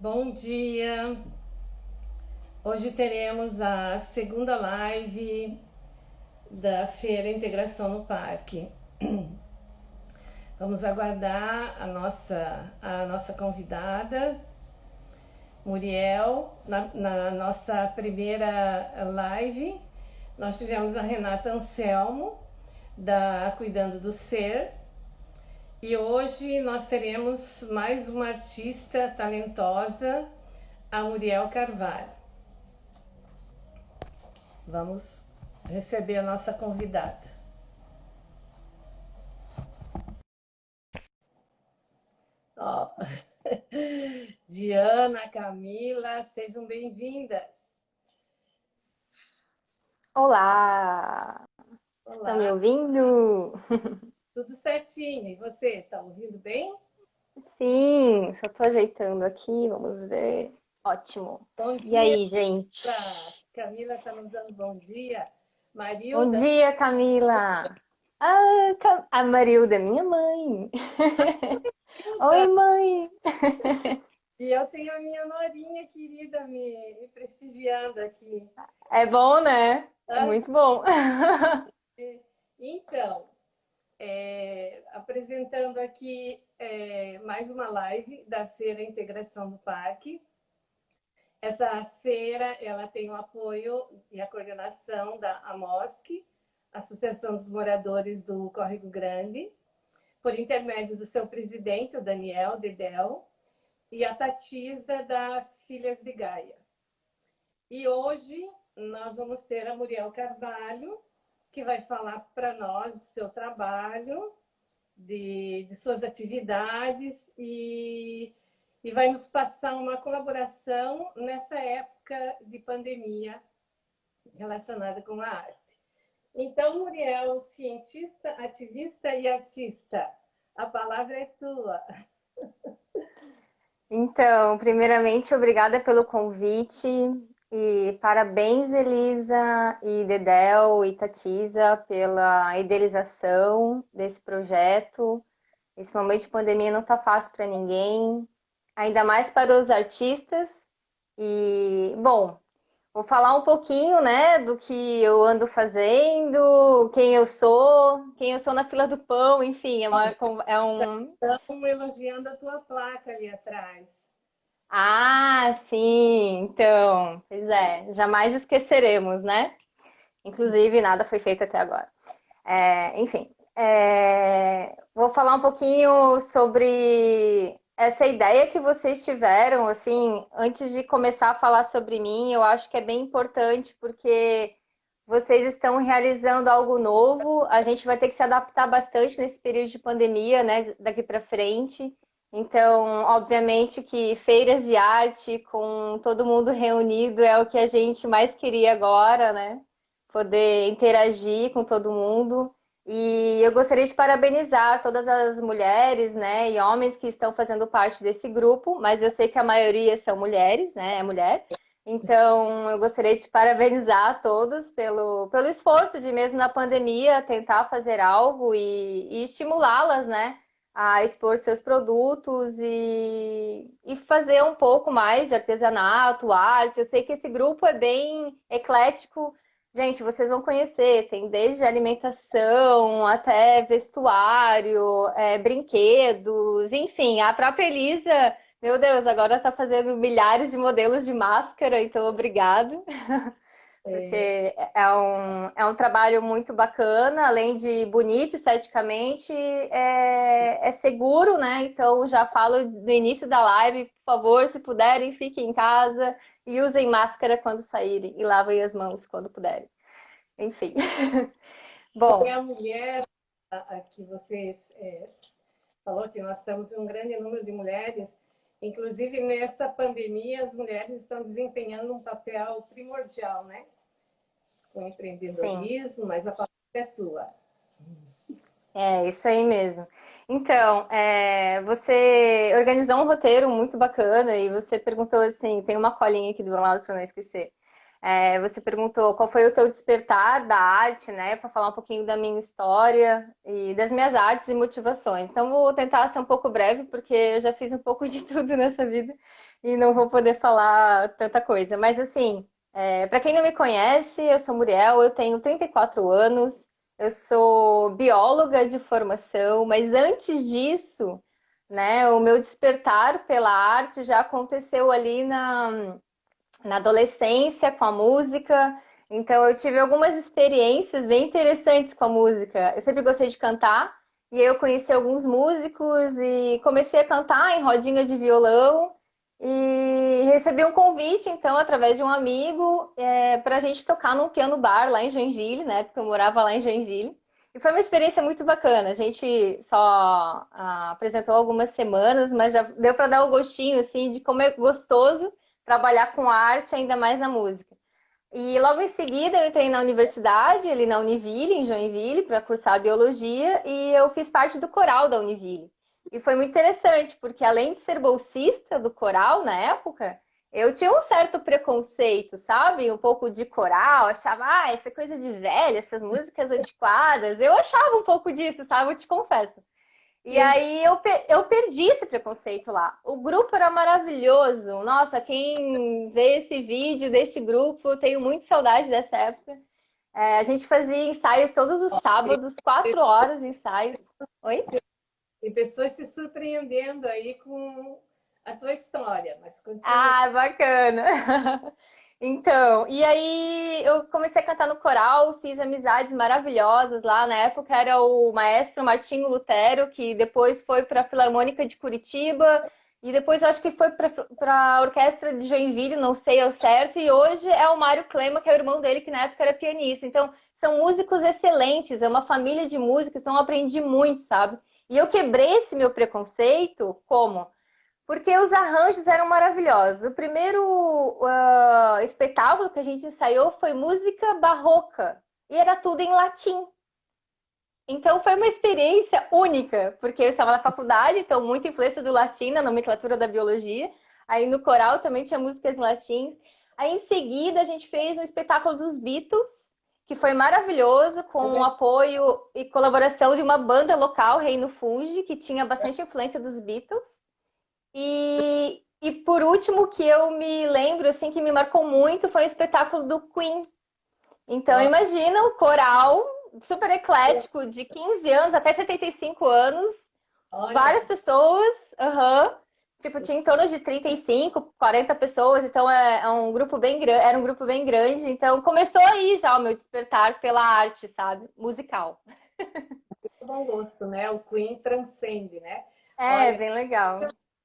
Bom dia! Hoje teremos a segunda live da Feira Integração no Parque. Vamos aguardar a nossa convidada, Muriel. Na nossa primeira live, nós tivemos a Renata Anselmo, da Cuidando do Ser. E hoje nós teremos mais uma artista talentosa, a Muriel Carvalho. Vamos receber a nossa convidada. Ó, Diana, Camila, sejam bem-vindas. Olá! Estão me Olá, ouvindo? tudo certinho. E você, está ouvindo bem? Sim, só tô ajeitando aqui, vamos ver. Ótimo. Bom E dia, aí, gente? Camila está nos dando bom dia. Bom Marilda, dia, Camila! A Marilda é minha mãe! Oi, mãe! e eu tenho a minha norinha querida me prestigiando aqui. É bom, né? É Ah, muito bom. então, apresentando aqui mais uma live da Feira Integração do Parque. Essa feira ela tem o apoio e a coordenação da AMOSC, Associação dos Moradores do Córrego Grande, por intermédio do seu presidente, o Daniel Dedel, e a Tatisa da Filhas de Gaia. E hoje nós vamos ter a Muriel Carvalho, que vai falar para nós do seu trabalho, de suas atividades e vai nos passar uma colaboração nessa época de pandemia relacionada com a arte. Então, Muriel, cientista, ativista e artista, a palavra é tua. Então, primeiramente, obrigada pelo convite e parabéns, Elisa e Dedel e Tatisa, pela idealização desse projeto. Esse momento de pandemia não está fácil para ninguém, ainda mais para os artistas. E, bom, vou falar um pouquinho, né, do que eu ando fazendo, quem eu sou na fila do pão, enfim, é um. Estamos elogiando a tua placa ali atrás. Ah, sim, então, pois é, jamais esqueceremos, né? Inclusive, nada foi feito até agora. Enfim, vou falar um pouquinho sobre essa ideia que vocês tiveram, assim, antes de começar a falar sobre mim, eu acho que é bem importante porque vocês estão realizando algo novo, a gente vai ter que se adaptar bastante nesse período de pandemia, né, daqui para frente. Então, obviamente que feiras de arte com todo mundo reunido é o que a gente mais queria agora, né? Poder interagir com todo mundo. E eu gostaria de parabenizar todas as mulheres, né, e homens que estão fazendo parte desse grupo, mas eu sei que a maioria são mulheres, né, é mulher. Então, eu gostaria de parabenizar a todos pelo esforço de, mesmo na pandemia, tentar fazer algo e estimulá-las, né, a expor seus produtos e fazer um pouco mais de artesanato, arte. Eu sei que esse grupo é bem eclético. Gente, vocês vão conhecer, tem desde alimentação até vestuário, brinquedos, enfim, a própria Elisa, meu Deus, agora tá fazendo milhares de modelos de máscara, então obrigado, É, porque é um trabalho muito bacana, além de bonito esteticamente, é seguro, né? Então já falo no início da live, por favor, se puderem, fiquem em casa e usem máscara quando saírem e lavem as mãos quando puderem. Enfim. você é Bom, a mulher que você falou que nós estamos em um grande número de mulheres. Inclusive, nessa pandemia, as mulheres estão desempenhando um papel primordial, né? Com o sim, empreendedorismo, mas a palavra é tua. é isso aí mesmo. Então, você organizou um roteiro muito bacana e você perguntou assim, tem uma colinha aqui do meu lado para não esquecer. Você perguntou qual foi o teu despertar da arte, né? Para falar um pouquinho da minha história e das minhas artes e motivações. Então, vou tentar ser um pouco breve, porque eu já fiz um pouco de tudo nessa vida e não vou poder falar tanta coisa. Mas, assim, para quem não me conhece, eu sou Muriel, eu tenho 34 anos, eu sou bióloga de formação, mas antes disso, né, o meu despertar pela arte já aconteceu ali na adolescência com a música. Então eu tive algumas experiências bem interessantes com a música. Eu sempre gostei de cantar e aí eu conheci alguns músicos e comecei a cantar em rodinha de violão e recebi um convite então através de um amigo para a gente tocar num piano bar lá em Joinville, né? Porque eu morava lá em Joinville. E foi uma experiência muito bacana. A gente só apresentou algumas semanas, mas já deu para dar o gostinho assim de como é gostoso trabalhar com arte, ainda mais na música. E logo em seguida eu entrei na universidade, ali na Univille, em Joinville, para cursar biologia, e eu fiz parte do coral da Univille. E foi muito interessante, porque além de ser bolsista do coral na época, eu tinha um certo preconceito, sabe? Um pouco de coral, achava, essa coisa de velho, essas músicas antiquadas. Eu achava um pouco disso, sabe? Eu te confesso. E E aí eu perdi esse preconceito lá. O grupo era maravilhoso. Nossa, quem vê esse vídeo desse grupo, eu tenho muita saudade dessa época. A gente fazia ensaios todos os sábados, 4 horas de ensaios. Oi? tem pessoas se surpreendendo aí com a tua história, mas continua. Ah, bacana. Então, e aí eu comecei a cantar no coral, fiz amizades maravilhosas lá. Na época era o maestro Martinho Lutero, que depois foi para a Filarmônica de Curitiba, e depois eu acho que foi para a Orquestra de Joinville, não sei ao certo, e hoje é o Mário Clema, que é o irmão dele, que na época era pianista. Então, são músicos excelentes, é uma família de músicos, então eu aprendi muito, sabe? E eu quebrei esse meu preconceito como? Porque os arranjos eram maravilhosos. O primeiro espetáculo que a gente ensaiou foi música barroca. E era tudo em latim. Então foi uma experiência única, porque eu estava na faculdade, então muita influência do latim na nomenclatura da biologia. Aí no coral também tinha músicas em latins. Aí em seguida a gente fez um espetáculo dos Beatles, que foi maravilhoso, com o apoio e colaboração de uma banda local, Reino Fungi, que tinha bastante influência dos Beatles. E por último, que eu me lembro, assim, que me marcou muito, foi o espetáculo do Queen. Então, Nossa, imagina o coral super eclético, de 15 anos até 75 anos, olha, várias pessoas, tipo, tinha em torno de 35, 40 pessoas, então é um grupo bem grande, era um grupo bem grande, então começou aí já o meu despertar pela arte, sabe? Musical. bom gosto, né? O Queen transcende, né? É, Olha, bem legal.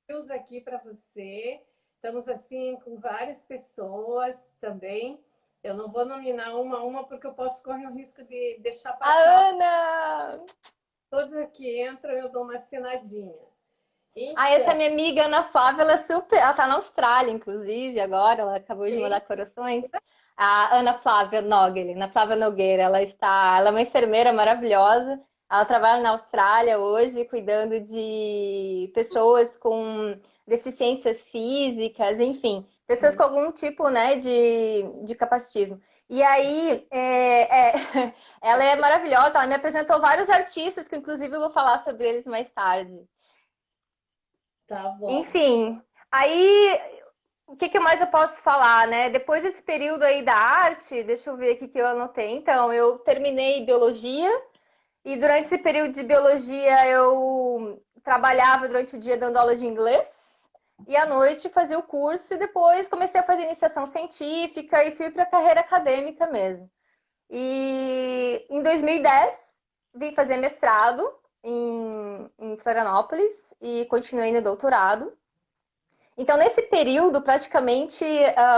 eu aqui para você. Estamos assim com várias pessoas também. Eu não vou nominar uma a uma porque eu posso correr o risco de deixar A passar. Ana! Toda que entra eu dou uma assinadinha. Ah, essa Então, minha amiga Ana Flávia, ela é super. Ela tá na Austrália, inclusive, agora. Ela acabou de mandar corações. A Ana Flávia Nogueira, Ana Flávia Nogueira, ela é uma enfermeira maravilhosa. Ela trabalha na Austrália hoje, cuidando de pessoas com deficiências físicas, enfim, pessoas com algum tipo, né, de capacitismo. E aí, ela é maravilhosa. Ela me apresentou vários artistas, que inclusive eu vou falar sobre eles mais tarde. tá bom. Enfim, aí o que mais eu posso falar, né? Depois desse período aí da arte, deixa eu ver aqui que eu anotei. Então, eu terminei biologia e durante esse período de biologia eu trabalhava durante o dia dando aula de inglês e à noite fazia o curso e depois comecei a fazer iniciação científica e fui para a carreira acadêmica mesmo. E em 2010 vim fazer mestrado em Florianópolis e continuei no doutorado. Então, nesse período, praticamente,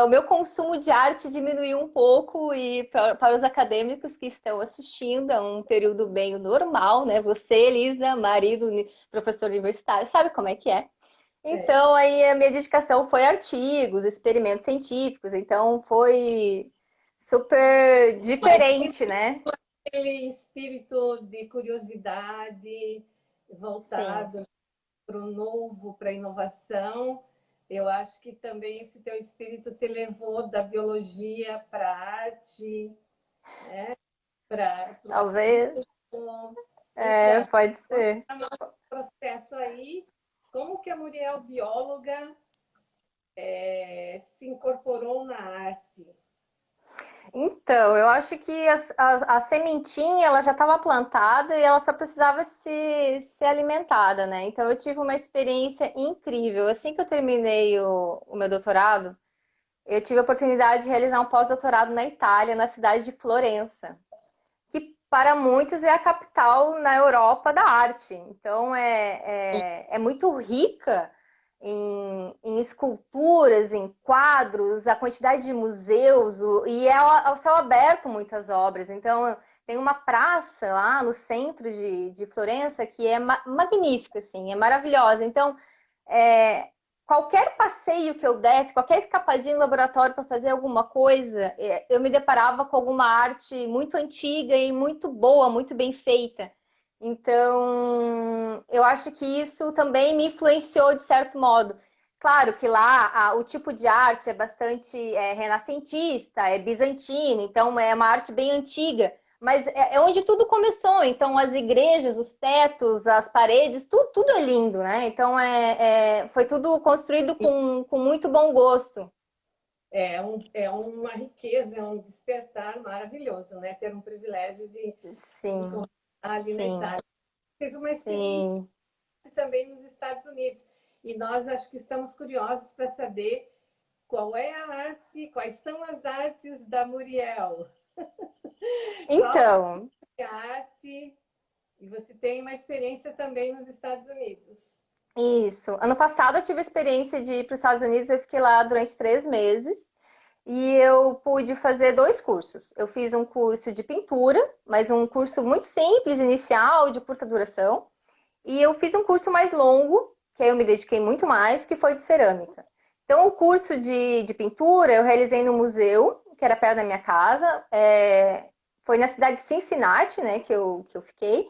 o meu consumo de arte diminuiu um pouco e para os acadêmicos que estão assistindo, é um período bem normal, né? Você, Elisa, marido, professor universitário, sabe como é que é. É. Então, aí a minha dedicação foi artigos, experimentos científicos, então foi super Mas diferente, né? aquele espírito de curiosidade Sim. voltado para o novo, para a inovação, Eu acho que também esse teu espírito te levou da biologia para a arte, né? Para o Talvez, artismo. é, Então, pode conta ser. para nós o processo aí, como que a Muriel, bióloga, se incorporou na arte. Então, eu acho que a sementinha ela já estava plantada e ela só precisava ser alimentada, né? Então, eu tive uma experiência incrível. Assim que eu terminei o meu doutorado, eu tive a oportunidade de realizar um pós-doutorado na Itália, na cidade de Florença, que para muitos é a capital na Europa da arte. Então é muito rica em esculturas, em quadros, a quantidade de museus, e é ao céu aberto muitas obras. Então tem uma praça lá no centro de Florença que é magnífica, assim, é maravilhosa. Então, é, qualquer passeio que eu desse, qualquer escapadinha no laboratório para fazer alguma coisa, eu me deparava com alguma arte muito antiga e muito boa, muito bem feita. Então, eu acho que isso também me influenciou de certo modo. Claro que lá o tipo de arte é bastante renascentista, é bizantino, então é uma arte bem antiga. Mas é onde tudo começou. Então, as igrejas, os tetos, as paredes, tudo é lindo, né? Então, foi tudo construído com muito bom gosto. É uma riqueza, é um despertar maravilhoso, né? Ter um privilégio de Sim, morar ali na sim, Itália. Teve uma experiência sim. também nos Estados Unidos. E nós acho que estamos curiosos para saber qual é a arte, quais são as artes da Muriel. Qual Então, é a arte? E você tem uma experiência também nos Estados Unidos. isso. Ano passado eu tive a experiência de ir para os Estados Unidos, eu fiquei lá durante 3 meses. E eu pude fazer 2 cursos. Eu fiz um curso de pintura, mas um curso muito simples, inicial, de curta duração. E eu fiz um curso mais longo, que aí eu me dediquei muito mais, que foi de cerâmica. Então, o curso de pintura eu realizei no museu, que era perto da minha casa. Foi na cidade de Cincinnati, né, que eu fiquei.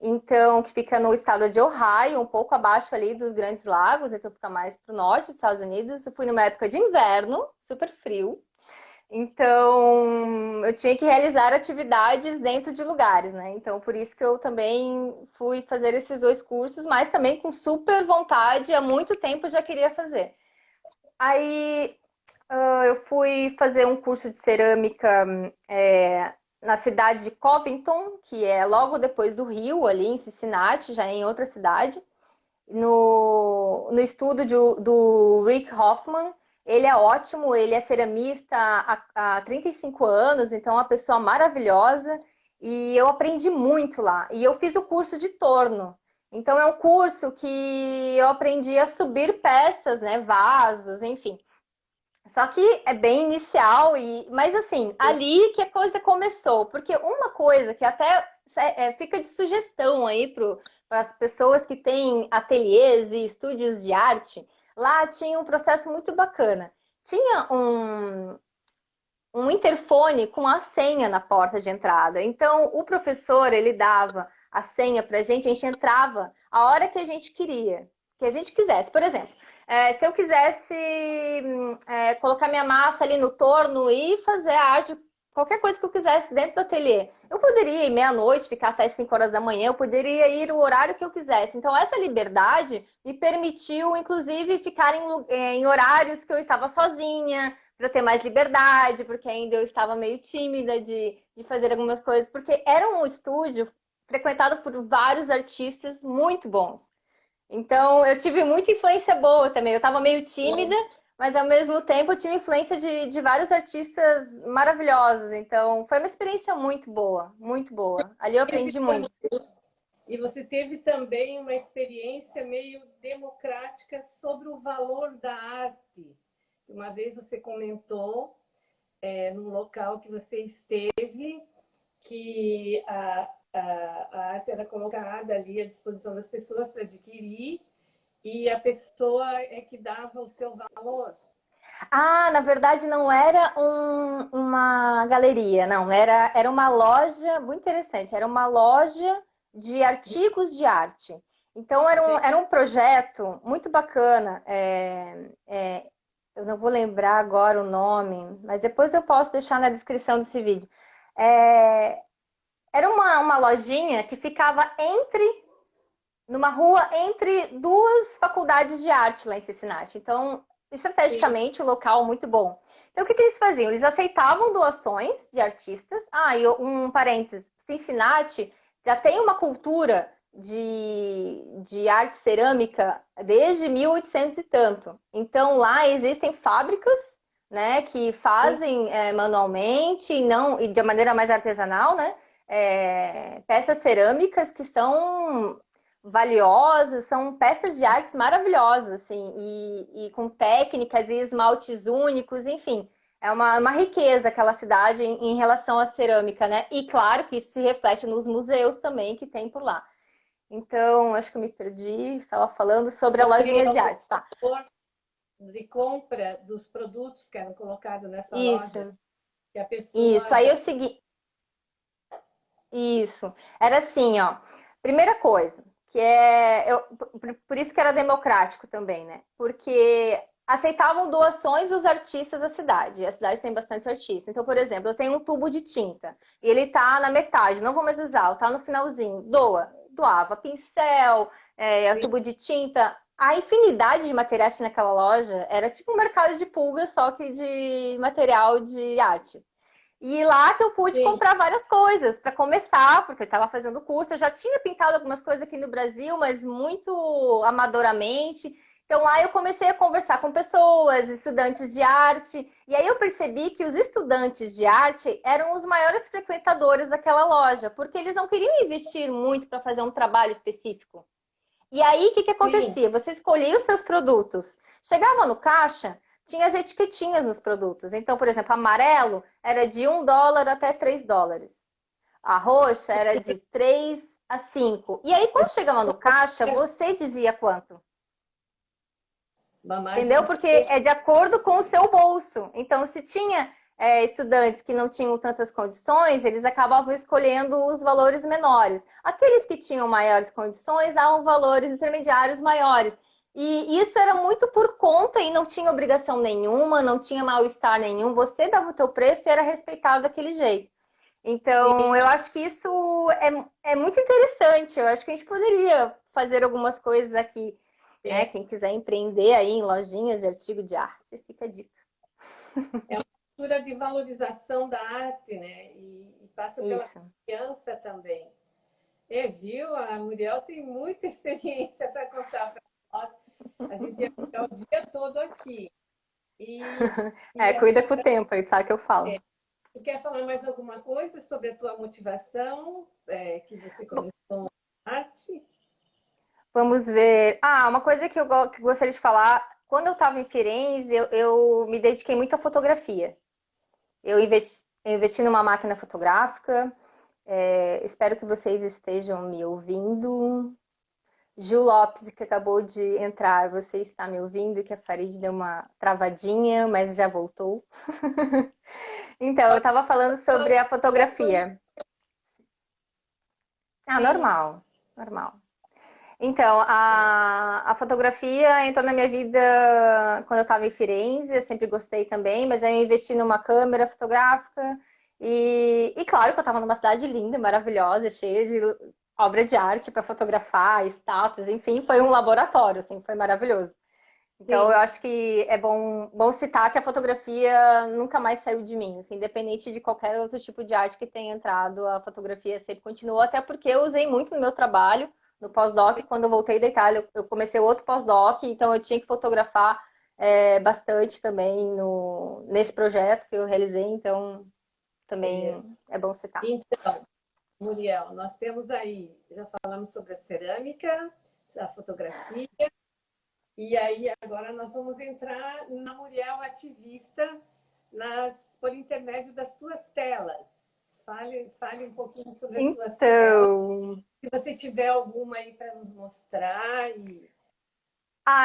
Então, que fica no estado de Ohio, um pouco abaixo ali dos Grandes Lagos, então fica mais para o norte dos Estados Unidos. Eu fui numa época de inverno, super frio. Então, eu tinha que realizar atividades dentro de lugares, né? Então, por isso que eu também fui fazer esses 2 cursos, mas também com super vontade, há muito tempo eu já queria fazer. Aí, eu fui fazer um curso de cerâmica na cidade de Covington, que é logo depois do Rio, ali em Cincinnati, já em outra cidade no estudo do Rick Hoffman. Ele é ótimo, ele é ceramista há 35 anos, então é uma pessoa maravilhosa. E eu aprendi muito lá. E eu fiz o curso de torno. Então é um curso que eu aprendi a subir peças, né, vasos, enfim. Só que é bem inicial, mas assim, ali que a coisa começou. Porque uma coisa que até fica de sugestão aí para as pessoas que têm ateliês e estúdios de arte, lá tinha um processo muito bacana. Tinha um interfone com a senha na porta de entrada. Então, o professor, ele dava a senha para a gente entrava a hora que a gente queria, que a gente quisesse. Por exemplo, se eu quisesse colocar minha massa ali no torno e fazer a arte, qualquer coisa que eu quisesse dentro do ateliê, eu poderia ir meia-noite, ficar até 5 horas da manhã, eu poderia ir o horário que eu quisesse. Então, essa liberdade me permitiu, inclusive, ficar em horários que eu estava sozinha, para ter mais liberdade, porque ainda eu estava meio tímida de fazer algumas coisas, porque era um estúdio frequentado por vários artistas muito bons. Então, eu tive muita influência boa também. Eu estava meio tímida, mas ao mesmo tempo eu tive influência de vários artistas maravilhosos. Então, foi uma experiência muito boa, muito boa. Ali eu aprendi muito. E você teve também uma experiência meio democrática sobre o valor da arte. Uma vez você comentou, num local que você esteve, que a arte era colocada ali à disposição das pessoas para adquirir e a pessoa é que dava o seu valor. Ah, na verdade não era uma galeria, não, era uma loja muito interessante, era uma loja de artigos de arte. Então, era um projeto muito bacana. Eu não vou lembrar agora o nome, mas depois eu posso deixar na descrição desse vídeo. É, era uma lojinha que ficava numa rua entre duas faculdades de arte lá em Cincinnati. Então, Sim, estrategicamente, o local muito bom. Então, o que eles faziam? Eles aceitavam doações de artistas. Ah, e um parênteses, Cincinnati já tem uma cultura de arte cerâmica desde 1800 e tanto. Então, lá existem fábricas, né, que sim, fazem manualmente e de maneira mais artesanal, né, peças cerâmicas que são valiosas, são peças de artes maravilhosas, assim, e com técnicas e esmaltes únicos, enfim. É uma riqueza aquela cidade em relação à cerâmica, né? E claro que isso se reflete nos museus também que tem por lá. Então, acho que eu me perdi, estava falando sobre a porque lojinha de o arte, tá? valor de compra dos produtos que eram colocados nessa loja, Isso, que a pessoa isso. Aí eu segui, isso. Era assim, ó. Primeira coisa, que por isso que era democrático também, né? Porque aceitavam doações dos artistas da cidade. A cidade tem bastante artista. Então, por exemplo, eu tenho um tubo de tinta e ele tá na metade, não vou mais usar, tá no finalzinho. Doava pincel, tubo de tinta. A infinidade de materiais que tinha naquela loja era tipo um mercado de pulga, só que de material de arte. E lá que eu pude sim, comprar várias coisas para começar, porque eu estava fazendo curso, eu já tinha pintado algumas coisas aqui no Brasil, mas muito amadoramente. Então lá eu comecei a conversar com pessoas, estudantes de arte, e aí eu percebi que os estudantes de arte eram os maiores frequentadores daquela loja, porque eles não queriam investir muito para fazer um trabalho específico. E aí, o que sim, acontecia? Você escolhia os seus produtos. Chegava no caixa, tinha as etiquetinhas nos produtos. Então, por exemplo, amarelo era de US$ 1 até US$ 3. A roxa era de 3 a 5. E aí, quando chegava no caixa, você dizia quanto. uma margem Entendeu? Porque é de acordo com o seu bolso. Então, se tinha estudantes que não tinham tantas condições, eles acabavam escolhendo os valores menores. Aqueles que tinham maiores condições davam valores intermediários maiores. E isso era muito por conta e não tinha obrigação nenhuma, não tinha mal-estar nenhum. Você dava o teu preço e era respeitado daquele jeito. Então, eu acho que isso é muito interessante. Eu acho que a gente poderia fazer algumas coisas aqui, né? é, Quem quiser empreender aí em lojinhas de artigo de arte, fica a dica. é uma cultura de valorização da arte, né? E passa pela Isso. confiança também. É, viu? A Muriel tem muita experiência para contar para nós. A gente ia ficar o dia todo aqui. E, e Cuida assim, com o tempo, aí sabe o que eu falo. tu quer falar mais alguma coisa sobre a tua motivação, que você Bom, começou a arte? vamos ver. Ah, uma coisa que eu gostaria de falar. Quando eu estava em Firenze, eu me dediquei muito à fotografia. Eu investi numa máquina fotográfica. Espero que vocês estejam me ouvindo. Gil Lopes, que acabou de entrar, você está me ouvindo? Que a Farid deu uma travadinha, mas já voltou. Então, eu estava falando sobre a fotografia. Ah, Sim, normal, normal. Então, a fotografia entrou na minha vida quando eu estava em Firenze, eu sempre gostei também, mas aí eu investi numa câmera fotográfica e claro que eu estava numa cidade linda, maravilhosa, cheia de obra de arte para fotografar, estátuas, enfim, foi um laboratório, assim, foi maravilhoso. Então, eu sim. acho que é bom citar que a fotografia nunca mais saiu de mim, assim, independente de qualquer outro tipo de arte que tenha entrado, a fotografia sempre continuou, até porque eu usei muito no meu trabalho, no pós-doc, quando eu voltei da Itália, eu comecei outro pós-doc, então eu tinha que fotografar bastante também nesse projeto que eu realizei, então também Beleza. é bom citar. Então, Muriel, nós temos aí, já falamos sobre a cerâmica, a fotografia, e aí agora nós vamos entrar na Muriel ativista por intermédio das tuas telas. Fale um pouquinho sobre as tuas telas. Então, Se você tiver alguma aí para nos mostrar.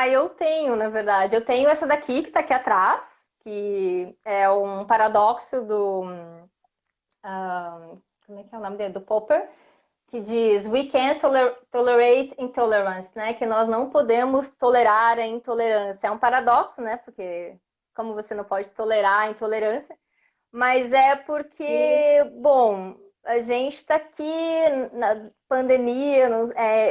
eu tenho, na verdade. Eu tenho essa daqui que tá aqui atrás, que é um paradoxo do. Como é que é o nome dele? Do Popper. que diz We can't tolerate intolerance, né? Que nós não podemos tolerar a intolerância. É um paradoxo, né? Porque como você não pode tolerar a intolerância, mas é Sim, porque, bom, a gente está aqui na pandemia,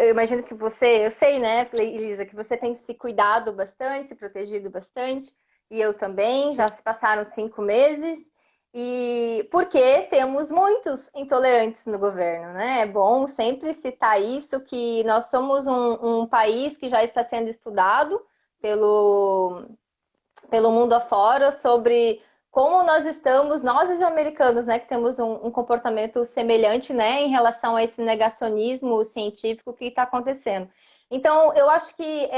eu imagino que você, eu sei, né, Elisa, que você tem se cuidado bastante, se protegido bastante, e eu também, já sim. se passaram 5 meses, e porque temos muitos intolerantes no governo, né? É bom sempre citar isso, que nós somos um país que já está sendo estudado pelo mundo afora sobre como nós estamos, nós os americanos, né, que temos um comportamento semelhante, né, em relação a esse negacionismo científico que está acontecendo. Então, eu acho que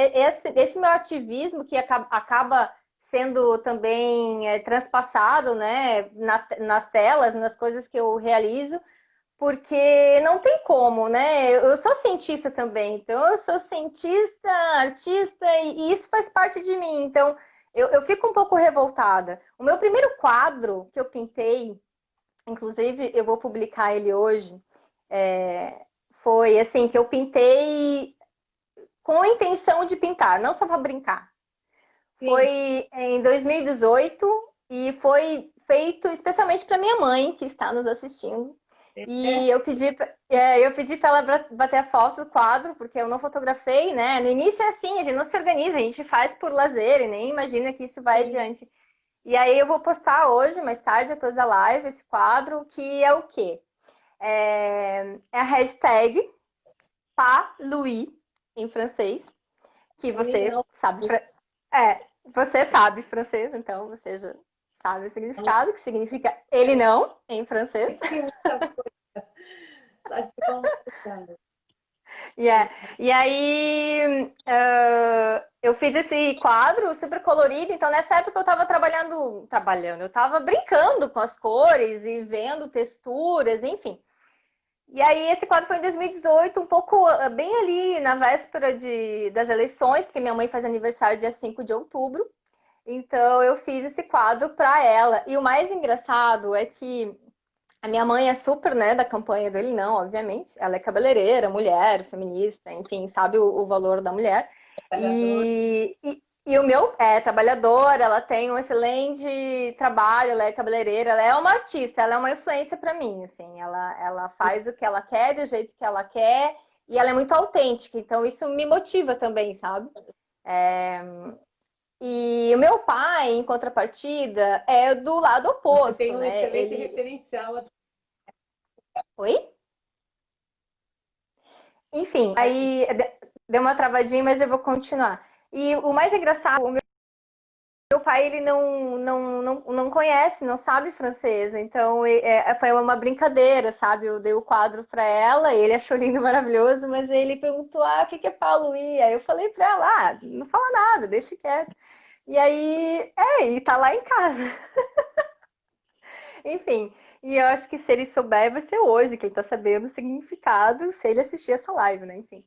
esse meu ativismo que acaba sendo também transpassado, né, nas telas, nas coisas que eu realizo, porque não tem como, né? Eu sou cientista também, então eu sou cientista, artista, e isso faz parte de mim. Então eu fico um pouco revoltada. O meu primeiro quadro que eu pintei, inclusive eu vou publicar ele hoje, foi assim, que eu pintei com a intenção de pintar, não só para brincar. Sim. Foi em 2018 e foi feito especialmente para minha mãe, que está nos assistindo. É, E eu pedi para ela bater a foto do quadro, porque eu não fotografei, né? No início é assim, a gente não se organiza, a gente faz por lazer e nem imagina que isso vai sim. adiante. E aí eu vou postar hoje, mais tarde, depois da live, esse quadro, que é o quê? É a hashtag PaLouis, em francês, que Oui, você não, sabe. Você sabe francês, então você já sabe o não. significado, que significa ele não, em francês. Esqueci muita coisa. Tá se complicando. Yeah. E aí eu fiz esse quadro super colorido, então nessa época eu estava trabalhando, eu estava brincando com as cores e vendo texturas, enfim. E aí esse quadro foi em 2018, um pouco bem ali na véspera das eleições, porque minha mãe faz aniversário dia 5 de outubro. Então eu fiz esse quadro para ela. E o mais engraçado é que a minha mãe é super, né, da campanha dele, não, obviamente. Ela é cabeleireira, mulher, feminista, enfim, sabe o valor da mulher. Trabalhador. E o meu é trabalhadora, ela tem um excelente trabalho, ela é cabeleireira, ela é uma artista, ela é uma influência para mim, assim. Ela faz o que ela quer, do jeito que ela quer, e ela é muito autêntica, então isso me motiva também, sabe? É, e o meu pai, em contrapartida, é do lado Você oposto, tem um né? excelente referencial. Oi? Enfim, aí deu uma travadinha, mas eu vou continuar. E o mais engraçado, o meu pai, ele não conhece, não sabe francês, então foi uma brincadeira, sabe? Eu dei o quadro para ela, ele achou lindo, maravilhoso, mas ele perguntou, o que é Paluí? Aí eu falei para ela, não fala nada, deixa quieto. E aí, e tá lá em casa. Enfim, e eu acho que se ele souber, vai ser hoje, quem tá sabendo o significado, se ele assistir essa live, né? Enfim.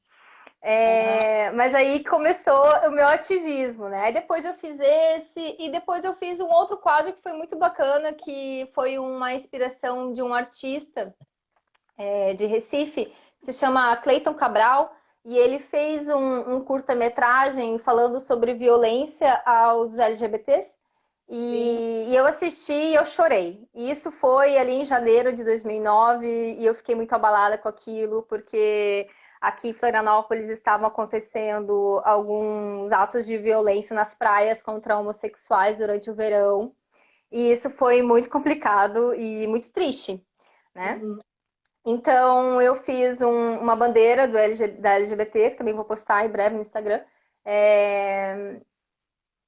Ah, Mas aí começou o meu ativismo, né? Aí depois eu fiz esse, e depois eu fiz um outro quadro que foi muito bacana, que foi uma inspiração de um artista de Recife, que se chama Cleiton Cabral, e ele fez um curta-metragem falando sobre violência aos LGBTs. sim. E eu assisti e eu chorei. E isso foi ali em janeiro de 2009 e eu fiquei muito abalada com aquilo, porque aqui em Florianópolis estavam acontecendo alguns atos de violência nas praias contra homossexuais durante o verão. E isso foi muito complicado e muito triste, né? Uhum. Então eu fiz uma bandeira da LGBT, que também vou postar em breve no Instagram. É,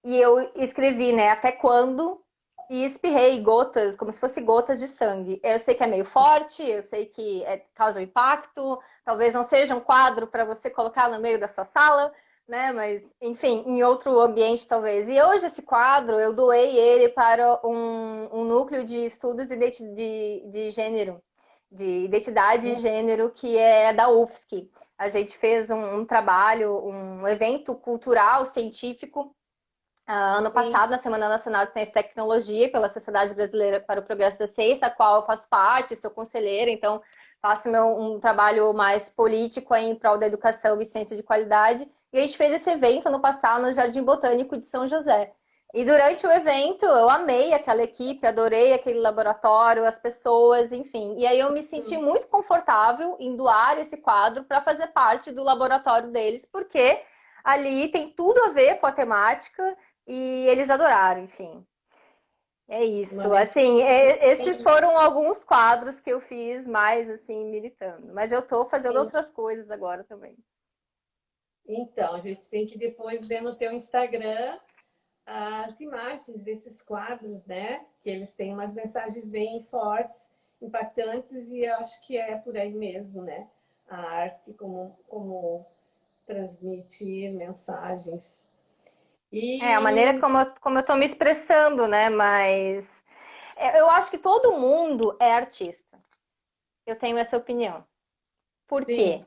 e eu escrevi, né, até quando, e espirrei gotas, como se fosse gotas de sangue. Eu sei que é meio forte, eu sei que causa um impacto, talvez não seja um quadro para você colocar no meio da sua sala, né, mas, enfim, em outro ambiente talvez. E hoje esse quadro, eu doei ele para um núcleo de estudos de gênero, de identidade e gênero, que é da UFSC. A gente fez um trabalho, um evento cultural, científico, ano Sim. passado, na Semana Nacional de Ciência e Tecnologia, pela Sociedade Brasileira para o Progresso da Ciência, a qual eu faço parte, sou conselheira, então faço um trabalho mais político aí em prol da educação e ciência de qualidade. E a gente fez esse evento no passado no Jardim Botânico de São José. E durante o evento eu amei aquela equipe, adorei aquele laboratório, as pessoas, enfim. E aí eu me senti muito confortável em doar esse quadro para fazer parte do laboratório deles, porque ali tem tudo a ver com a temática e eles adoraram, enfim. É isso. Assim, esses foram alguns quadros que eu fiz mais assim militando, mas eu estou fazendo outras coisas agora também. Então, a gente tem que depois ver no teu Instagram as imagens desses quadros, né? Que eles têm umas mensagens bem fortes, impactantes, e eu acho que é por aí mesmo, né? A arte como transmitir mensagens. É, a maneira E como eu estou me expressando, né? Mas eu acho que todo mundo é artista. Eu tenho essa opinião. Por sim, quê?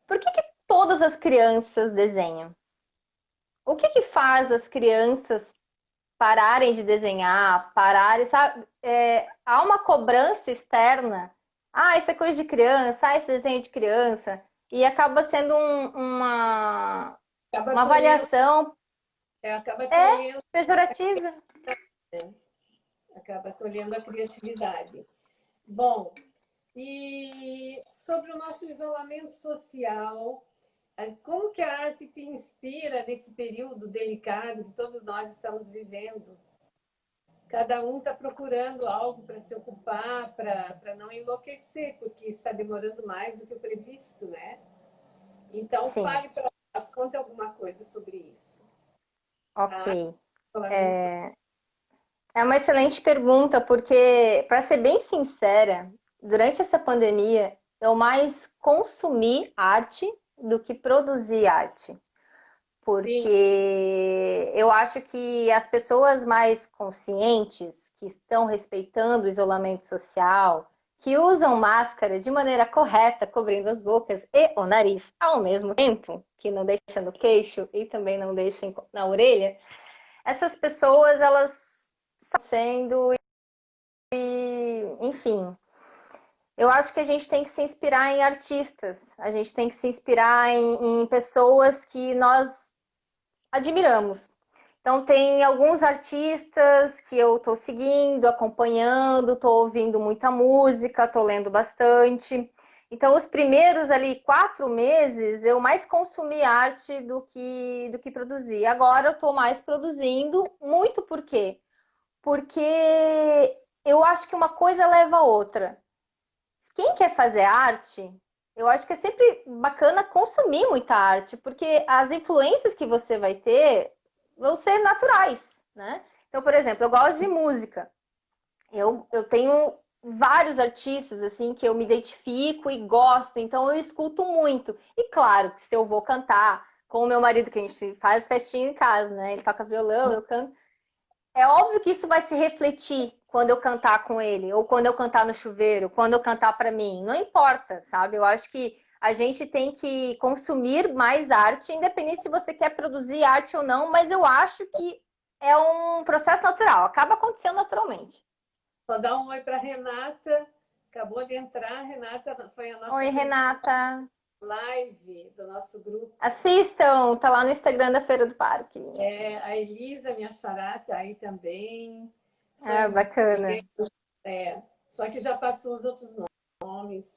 Por que todas as crianças desenham? O que faz as crianças pararem de desenhar, pararem, sabe? Há uma cobrança externa. Ah, isso é coisa de criança, ah, esse desenho é de criança. E acaba sendo acaba uma tolhendo, avaliação acaba tolhendo, pejorativa. acaba tolhendo a criatividade. Bom, e sobre o nosso isolamento social, como que a arte te inspira nesse período delicado que todos nós estamos vivendo? Cada um está procurando algo para se ocupar, para não enlouquecer, porque está demorando mais do que o previsto, né? Então, Sim, fale para nós, conte alguma coisa sobre isso. Ah, ok. isolamento social. É uma excelente pergunta, porque, para ser bem sincera, durante essa pandemia, eu mais consumi arte do que produzi arte. Sim, Porque eu acho que as pessoas mais conscientes, que estão respeitando o isolamento social, que usam máscara de maneira correta, cobrindo as bocas e o nariz ao mesmo tempo, que não deixa no queixo e também não deixa na orelha, essas pessoas, elas estão sendo, enfim, eu acho que a gente tem que se inspirar em artistas, a gente tem que se inspirar em pessoas que nós admiramos. Então, tem alguns artistas que eu estou seguindo, acompanhando, estou ouvindo muita música, estou lendo bastante. Então, os primeiros ali 4 meses, eu mais consumi arte do que produzi. Agora, eu estou mais produzindo, muito por quê? Porque eu acho que uma coisa leva a outra. Quem quer fazer arte, eu acho que é sempre bacana consumir muita arte, porque as influências que você vai ter vão ser naturais, né? Então, por exemplo, eu gosto de música. Eu tenho vários artistas assim que eu me identifico e gosto, então eu escuto muito. E claro que se eu vou cantar com o meu marido, que a gente faz festinha em casa, né? Ele toca violão, eu canto. É óbvio que isso vai se refletir quando eu cantar com ele, ou quando eu cantar no chuveiro, quando eu cantar para mim. Não importa, sabe? Eu acho que a gente tem que consumir mais arte, independente se você quer produzir arte ou não, mas eu acho que é um processo natural, acaba acontecendo naturalmente. só dá um oi para Renata. Acabou de entrar, Renata foi a nossa Oi, primeira Renata. live do nosso grupo. Assistam, tá lá no Instagram da Feira do Parque. A Elisa, minha xará, tá aí também. Ah, Sonhos bacana. é, só que já passou os outros nomes.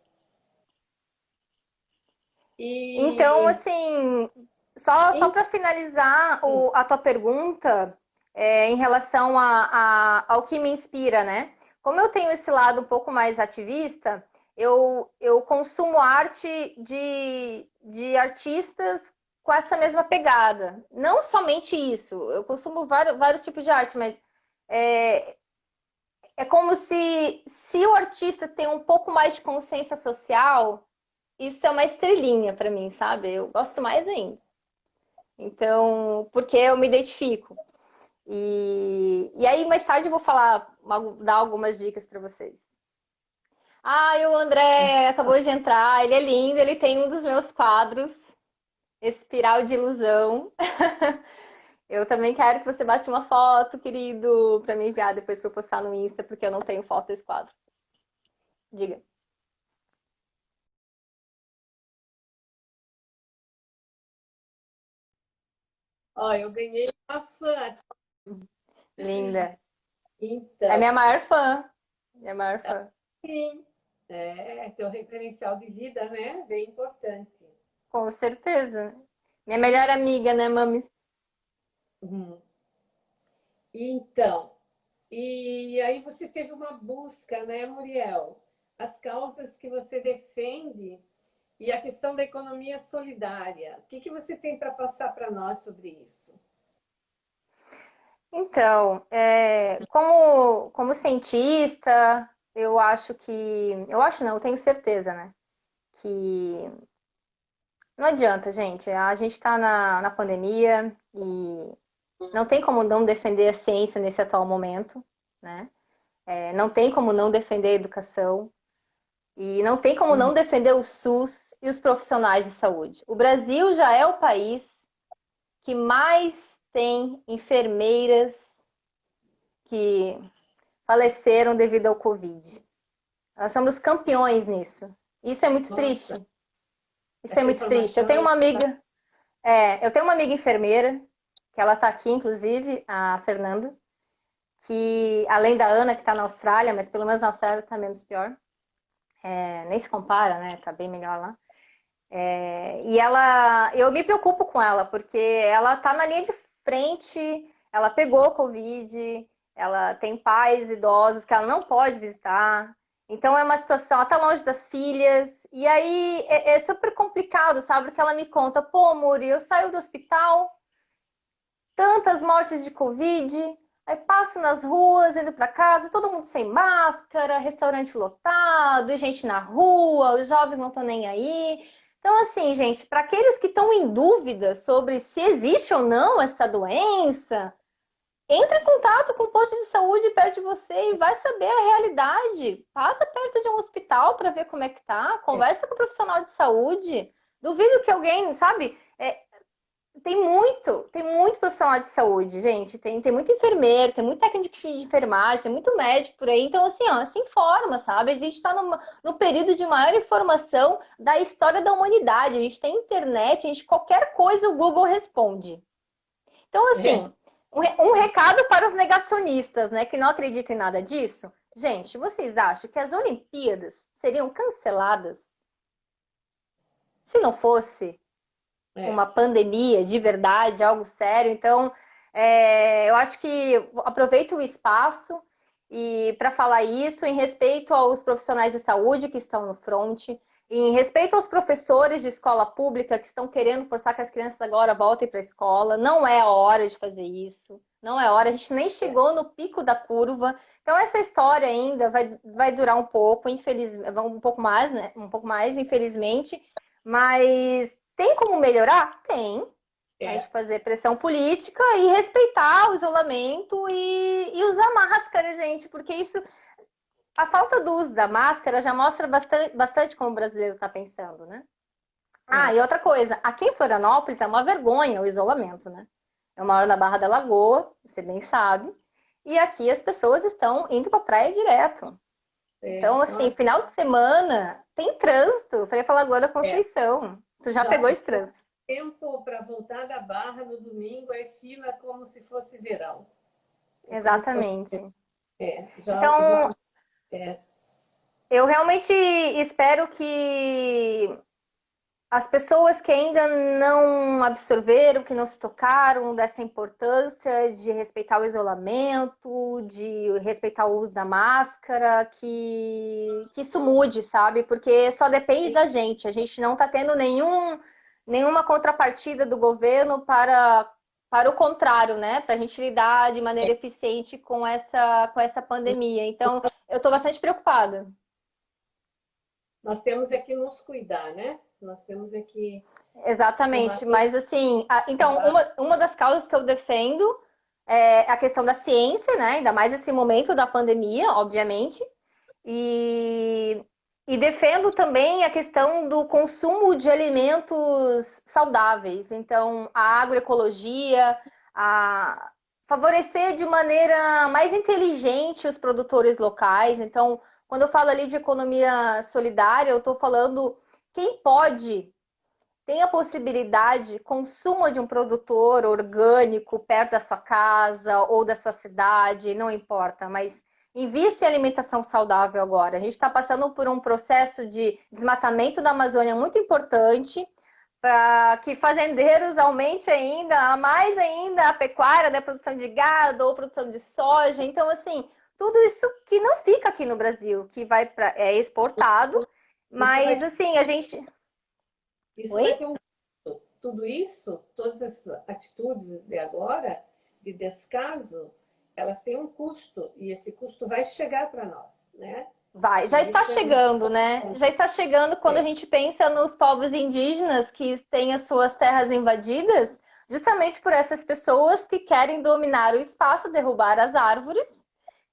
Então, E, assim, só para finalizar a tua pergunta, em relação ao que me inspira, né? Como eu tenho esse lado um pouco mais ativista, eu consumo arte de artistas com essa mesma pegada. Não somente isso, eu consumo vários tipos de arte, mas é, é como se o artista tem um pouco mais de consciência social, isso é uma estrelinha para mim, sabe? Eu gosto mais ainda. Então, porque eu me identifico. E aí, mais tarde, eu vou dar algumas dicas para vocês. Ah, e o André acabou de entrar, ele é lindo, ele tem um dos meus quadros, Espiral de Ilusão. Eu também quero que você bate uma foto, querido, para me enviar depois para eu postar no Insta, porque eu não tenho foto desse quadro. Diga. Ó, eu ganhei uma fã. Linda. É Então, minha maior fã. Minha maior fã. sim, é teu referencial de vida, né? Bem importante. Com certeza. Minha melhor amiga, né, Mamis? Uhum. Então, e aí você teve uma busca, né, Muriel? As causas que você defende e a questão da economia solidária. O que que você tem para passar para nós sobre isso? Então, como cientista, eu acho que. Eu acho não, eu tenho certeza, né? Que não adianta, gente. A gente está na pandemia e não tem como não defender a ciência nesse atual momento, né? Não tem como não defender a educação e não tem como não defender o SUS e os profissionais de saúde. O Brasil já é o país que mais tem enfermeiras que faleceram devido ao Covid. Nós somos campeões nisso. Isso é muito triste. Nossa, Isso é essa muito triste. Eu informação tenho é uma amiga, eu tenho uma amiga enfermeira, que ela está aqui, inclusive, a Fernanda, que além da Ana, que está na Austrália, mas pelo menos na Austrália está menos pior. Nem se compara, né? Tá bem melhor lá. E eu me preocupo com ela, porque ela tá na linha de frente, ela pegou Covid, ela tem pais idosos que ela não pode visitar. Então é uma situação, ela tá longe das filhas, e aí é super complicado, sabe? Porque ela me conta, pô, Muri, eu saio do hospital, tantas mortes de Covid, aí passo nas ruas, indo para casa, todo mundo sem máscara, restaurante lotado, gente na rua, os jovens não estão nem aí. Então, assim, gente, para aqueles que estão em dúvida sobre se existe ou não essa doença, entre em contato com o posto de saúde perto de você e vai saber a realidade. Passa perto de um hospital para ver como é que tá, conversa com o profissional de saúde. Duvido que alguém, sabe? Tem muito profissional de saúde, gente. Tem muito enfermeiro, tem muito técnico de enfermagem, tem muito médico por aí. Então, assim, ó, se informa, sabe? A gente está no período de maior informação da história da humanidade. A gente tem internet, qualquer coisa o Google responde. Então, é, assim, um recado para os negacionistas, né, que não acreditam em nada disso. Gente, vocês acham que as Olimpíadas seriam canceladas se não fosse é. uma pandemia de verdade, algo sério? Então, eu acho que aproveito o espaço e para falar isso em respeito aos profissionais de saúde que estão no front, em respeito aos professores de escola pública que estão querendo forçar que as crianças agora voltem para a escola. Não é a hora de fazer isso. Não é hora. A gente nem chegou no pico da curva. Então essa história ainda vai durar um pouco, um pouco mais, né? Um pouco mais, infelizmente. Mas tem como melhorar? Tem. A gente É. fazer pressão política e respeitar o isolamento e usar máscara, gente, porque isso, a falta do uso da máscara já mostra bastante como o brasileiro está pensando, né? Ah, e É. outra coisa, aqui em Florianópolis é uma vergonha o isolamento, né? Eu moro na Barra da Lagoa, você bem sabe, e aqui as pessoas estão indo para a praia direto. Então, assim, Nossa, final de semana tem trânsito para ir para Lagoa da é. Conceição. Tu já Já pegou esse trânsito? tempo para voltar da Barra no domingo é fila como se fosse verão. É como se fosse. Exatamente. Já, Então, é, eu realmente espero que as pessoas que ainda não absorveram, que não se tocaram dessa importância de respeitar o isolamento, de respeitar o uso da máscara, que isso mude, sabe? Porque só depende da gente. A gente não está tendo nenhuma contrapartida do governo para o contrário, né? Para a gente lidar de maneira eficiente com essa pandemia. Então, eu estou bastante preocupada. nós temos é que nos cuidar, né? Nós temos é que tomar Exatamente, todo mas assim, então cuidado. uma das causas que eu defendo é a questão da ciência, né? Ainda mais nesse momento da pandemia, obviamente, e, e defendo também a questão do consumo de alimentos saudáveis. Então, a agroecologia, a favorecer de maneira mais inteligente os produtores locais. Então, quando eu falo ali de economia solidária, eu estou falando quem pode tem a possibilidade, consuma de um produtor orgânico perto da sua casa ou da sua cidade, não importa, mas invista em alimentação saudável agora. A gente está passando por um processo de desmatamento da Amazônia muito importante para que fazendeiros aumente ainda, mais ainda a pecuária, da produção de gado ou produção de soja. Então, assim, tudo isso que não fica aqui no Brasil, que é exportado, mas assim, a gente... Isso vai Oi? ter um custo. Tudo isso, todas as atitudes de agora, de descaso, elas têm um custo, e esse custo vai chegar para nós, né? Vai, já E está isso é chegando, né? Já está chegando quando a gente pensa nos povos indígenas que têm as suas terras invadidas, justamente por essas pessoas que querem dominar o espaço, derrubar as árvores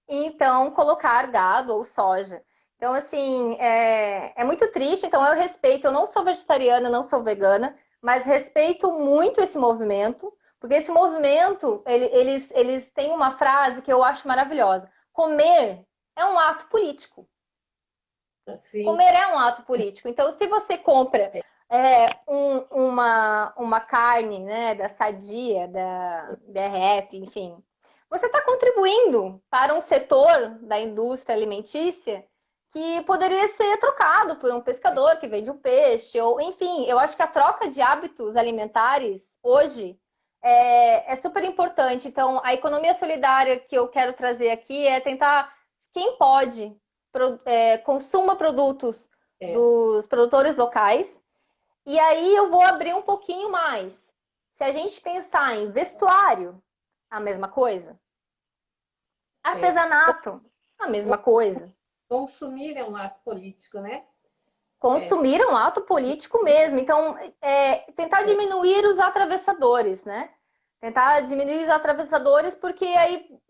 e então colocar gado ou soja. Então, assim, é muito triste. Então, eu respeito, eu não sou vegetariana, não sou vegana, mas respeito muito esse movimento, porque esse movimento, eles têm uma frase que eu acho maravilhosa. Comer é um ato político. assim, Comer é um ato político. Então, se você compra uma carne, né, da Sadia, da BRF, enfim, você está contribuindo para um setor da indústria alimentícia que poderia ser trocado por um pescador que vende o peixe, ou enfim, eu acho que a troca de hábitos alimentares hoje é super importante. Então, a economia solidária que eu quero trazer aqui é tentar, quem pode, consuma produtos é, dos produtores locais. E aí eu vou abrir um pouquinho mais. Se a gente pensar em vestuário, a mesma coisa. é, Artesanato, a mesma coisa. consumir é um ato político, né? É, Consumir é um ato político mesmo. Então, tentar diminuir os atravessadores, né? Tentar diminuir os atravessadores, porque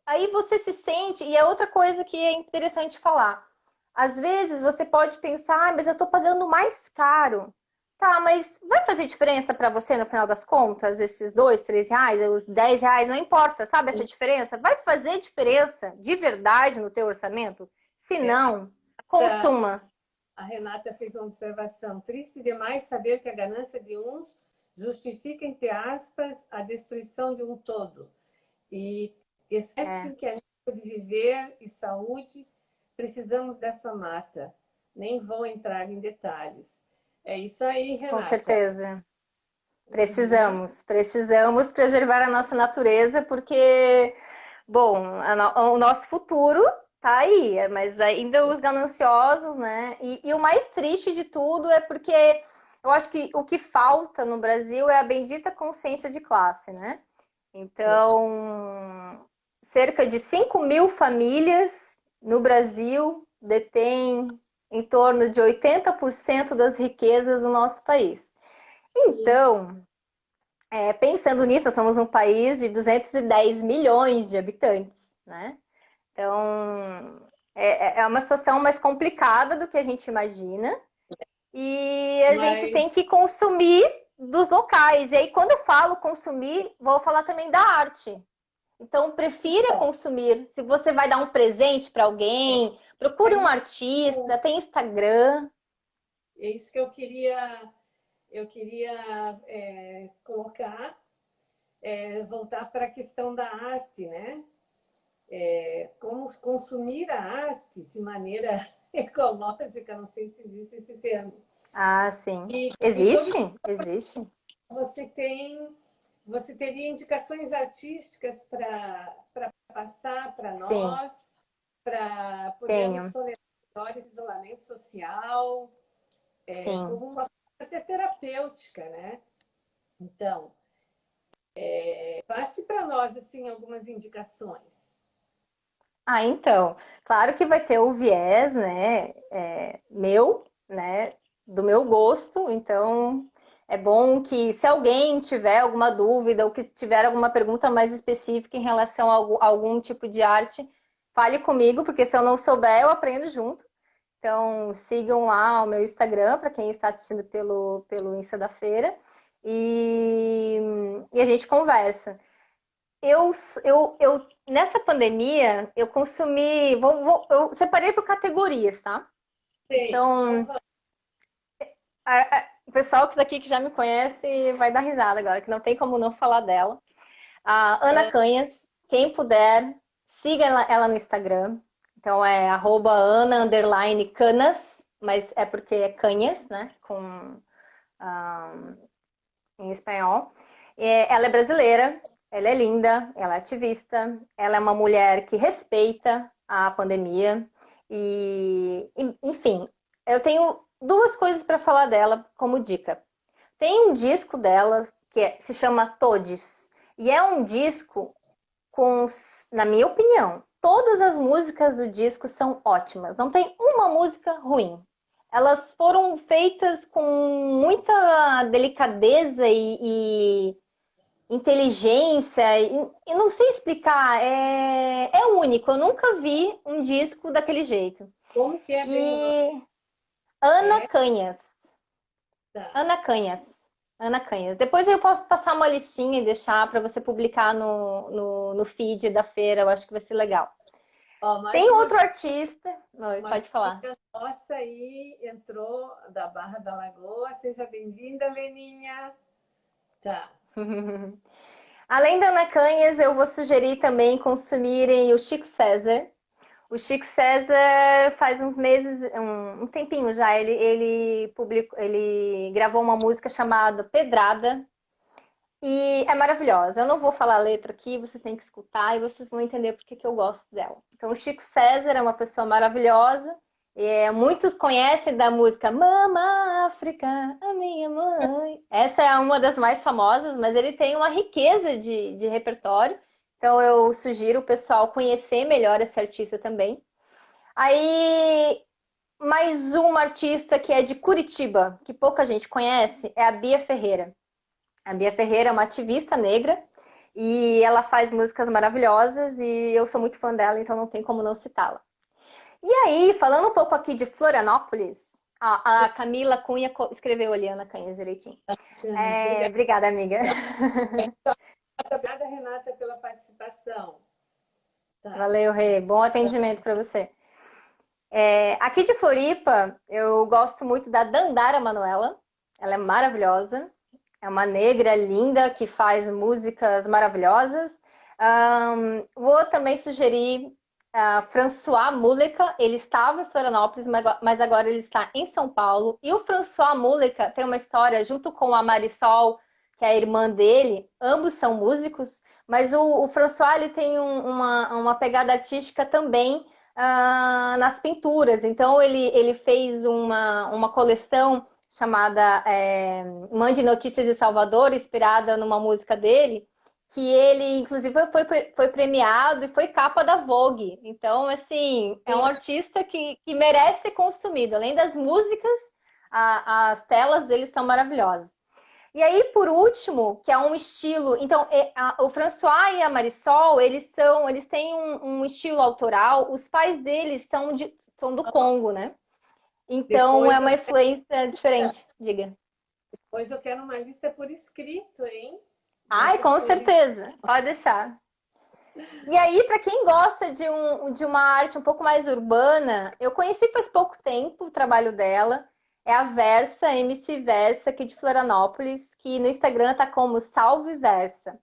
aí você se sente. E é outra coisa que é interessante falar. Às vezes você pode pensar, mas eu estou pagando mais caro. Tá, mas vai fazer diferença para você no final das contas? Esses R$ 2, R$ 3, os R$ 10, não importa, sabe essa diferença? Vai fazer diferença de verdade no teu orçamento? Se é, não, consuma. a Renata fez uma observação. Triste demais saber que a ganância de uns justifica, entre aspas, a destruição de um todo. E É, esquecem que a gente pode viver e saúde, precisamos dessa mata. Nem vou entrar em detalhes. É isso aí, com Renata. certeza. Uhum. Precisamos preservar a nossa natureza, porque, bom, o nosso futuro tá aí, mas ainda os gananciosos, né? E o mais triste de tudo é porque eu acho que o que falta no Brasil é a bendita consciência de classe, né? Então, cerca de 5.000 famílias no Brasil detêm em torno de 80% das riquezas do nosso país. Então, pensando nisso, nós somos um país de 210 milhões de habitantes, né? Então, é uma situação mais complicada do que a gente imagina. E a gente Mas tem que consumir dos locais. E aí, quando eu falo consumir, vou falar também da arte. Então, prefira então, consumir. Se você vai dar um presente para alguém, procure é um isso, artista, tem Instagram. é isso que eu queria colocar, voltar para a questão da arte, né? Como consumir a arte de maneira ecológica, não sei se existe esse termo. Ah, sim. E todo Existe? Existe? você tem, você teria indicações artísticas para passar para Sim, nós, para podermos tenho. tolerar melhor esse isolamento social, Sim. como uma até terapêutica, né? Então, passe para nós assim algumas indicações. Ah, então, claro que vai ter o viés, né, meu, né, do meu gosto. Então, é bom que se alguém tiver alguma dúvida ou que tiver alguma pergunta mais específica em relação a algum tipo de arte, fale comigo, porque se eu não souber, eu aprendo junto. Então, sigam lá o meu Instagram, para quem está assistindo pelo Insta da Feira, e, e a gente conversa. Nessa pandemia, eu consumi. Eu separei por categorias, tá? Sim, então Então, vamos. O pessoal que daqui que já me conhece vai dar risada agora, que não tem como não falar dela. A Ana Canhas, quem puder, siga ela no Instagram. Então é @Ana_Canas, mas é porque é Canhas, né? Em espanhol. Ela é brasileira, ela é linda, ela é ativista, ela é uma mulher que respeita a pandemia. Enfim, eu tenho duas coisas para falar dela como dica. Tem um disco dela que se chama Todes, e é um disco com, na minha opinião, todas as músicas do disco são ótimas. Não tem uma música ruim. Elas foram feitas com muita delicadeza e inteligência. E não sei explicar. É único. Eu nunca vi um disco daquele jeito. Como que é bem o nome? E Ana É? Canhas. Tá. Ana Canhas. Ana Canhas. Depois eu posso passar uma listinha e deixar para você publicar no feed da feira. Eu acho que vai ser legal. Ó, mais Tem uma, outro artista. Oi, uma pode falar. amiga nossa aí entrou da Barra da Lagoa. Seja bem-vinda, Leninha. Tá. Além da Ana Canhas, eu vou sugerir também consumirem o Chico César. O Chico César faz uns meses, um tempinho já, ele gravou uma música chamada Pedrada e é maravilhosa. Eu não vou falar a letra aqui, vocês têm que escutar e vocês vão entender por que eu gosto dela. Então, o Chico César é uma pessoa maravilhosa. Muitos conhecem da música Mama África, a minha mãe. Essa é uma das mais famosas, mas ele tem uma riqueza de repertório. Então, eu sugiro o pessoal conhecer melhor esse artista também. Aí, mais uma artista que é de Curitiba, que pouca gente conhece, é a Bia Ferreira. A Bia Ferreira é uma ativista negra e ela faz músicas maravilhosas e eu sou muito fã dela, então não tem como não citá-la. E aí, falando um pouco aqui de Florianópolis, a Camila Cunha escreveu ali, Ana Canhas, direitinho. Obrigada, Obrigada, amiga. obrigada, Renata, pela participação. Tá. Valeu, Rê. Bom atendimento para você. Aqui de Floripa, eu gosto muito da Dandara Manuela. Ela é maravilhosa. É uma negra linda que faz músicas maravilhosas. Vou também sugerir François Múlica. Ele estava em Florianópolis, mas agora ele está em São Paulo. E o François Múlica tem uma história junto com a Marisol, que é a irmã dele. Ambos são músicos, mas o François ele tem uma pegada artística também nas pinturas. Então ele fez uma coleção chamada Mande Notícias de Salvador, inspirada numa música dele, que ele, inclusive, foi premiado e foi capa da Vogue. Então, assim, é um artista que merece ser consumido. Além das músicas, as telas dele são maravilhosas. E aí, por último, que é um estilo... Então, o François e a Marisol, eles têm um estilo autoral. Os pais deles são do Congo, né? Então, é Depois eu, uma influência diferente. Diga. depois eu quero uma lista por escrito, hein? Ai, Dessas com coisas. certeza. Pode deixar. E aí, para quem gosta de uma arte um pouco mais urbana, eu conheci faz pouco tempo o trabalho dela. É a Versa, MC Versa, aqui de Florianópolis, que no Instagram tá como Salve Versa.